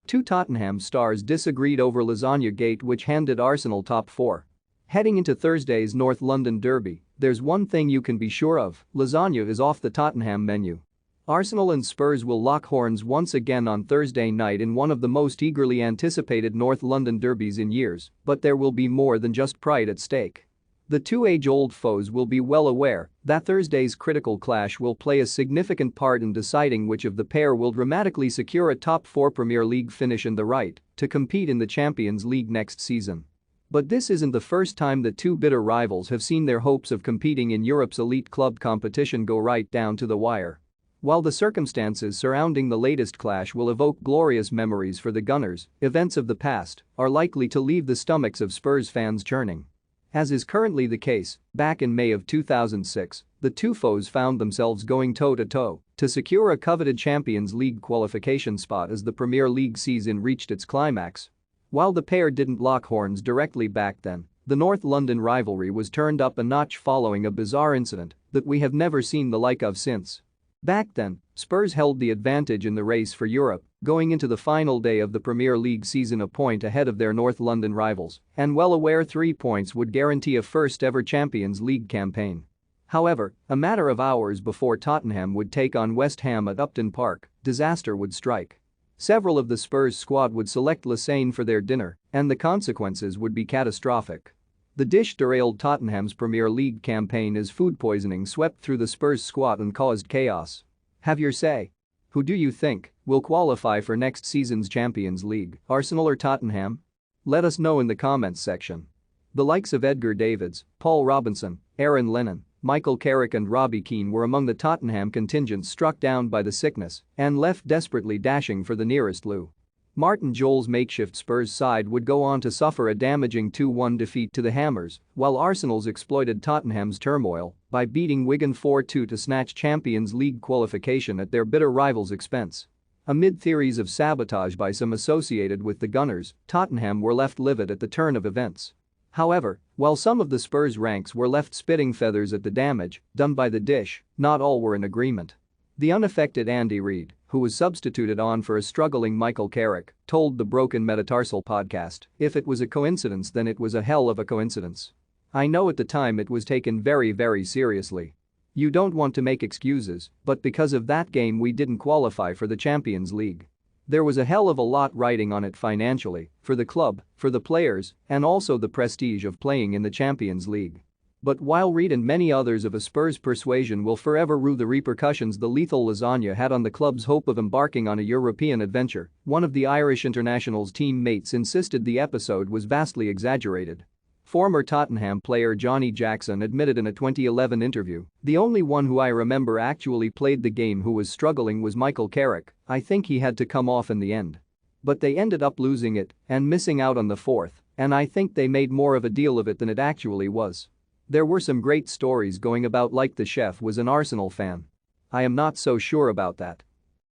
Two Tottenham stars disagreed over lasagna-gate, which handed Arsenal top four. Heading into Thursday's North London derby, there's one thing you can be sure of: lasagna is off the Tottenham menu. Arsenal and Spurs will lock horns once again on Thursday night in one of the most eagerly anticipated North London derbies in years, but there will be more than just pride at stake. The two age-old foes will be well aware that Thursday's critical clash will play a significant part in deciding which of the pair will dramatically secure a top-four Premier League finish and the right to compete in the Champions League next season. But this isn't the first time that two bitter rivals have seen their hopes of competing in Europe's elite club competition go right down to the wire. While the circumstances surrounding the latest clash will evoke glorious memories for the Gunners, events of the past are likely to leave the stomachs of Spurs fans churning. As is currently the case, back in May of 2006, the two foes found themselves going toe-to-toe to secure a coveted Champions League qualification spot as the Premier League season reached its climax. While the pair didn't lock horns directly back then, the North London rivalry was turned up a notch following a bizarre incident that we have never seen the like of since. Back then, Spurs held the advantage in the race for Europe, going into the final day of the Premier League season a point ahead of their North London rivals, and well aware 3 points would guarantee a first-ever Champions League campaign. However, a matter of hours before Tottenham would take on West Ham at Upton Park, disaster would strike. Several of the Spurs squad would select lasagne for their dinner, and the consequences would be catastrophic. The dish derailed Tottenham's Premier League campaign as food poisoning swept through the Spurs squad and caused chaos. Have your say. Who do you think will qualify for next season's Champions League, Arsenal or Tottenham? Let us know in the comments section. The likes of Edgar Davids, Paul Robinson, Aaron Lennon, Michael Carrick and Robbie Keane were among the Tottenham contingent struck down by the sickness and left desperately dashing for the nearest loo. Martin Joel's makeshift Spurs side would go on to suffer a damaging 2-1 defeat to the Hammers, while Arsenal's exploited Tottenham's turmoil by beating Wigan 4-2 to snatch Champions League qualification at their bitter rivals' expense. Amid theories of sabotage by some associated with the Gunners, Tottenham were left livid at the turn of events. However, while some of the Spurs ranks were left spitting feathers at the damage done by the dish, not all were in agreement. The unaffected Andy Reid, who was substituted on for a struggling Michael Carrick, told the Broken Metatarsal podcast, "If it was a coincidence, then it was a hell of a coincidence. I know at the time it was taken very seriously. You don't want to make excuses, but because of that game we didn't qualify for the Champions League. There was a hell of a lot riding on it financially, for the club, for the players, and also the prestige of playing in the Champions League." But while Reid and many others of a Spurs persuasion will forever rue the repercussions the lethal lasagna had on the club's hope of embarking on a European adventure, one of the Irish international's teammates insisted the episode was vastly exaggerated. Former Tottenham player Johnny Jackson admitted in a 2011 interview, "The only one who I remember actually played the game who was struggling was Michael Carrick. I think he had to come off in the end. But they ended up losing it and missing out on the fourth, and I think they made more of a deal of it than it actually was. There were some great stories going about, like the chef was an Arsenal fan. I am not so sure about that."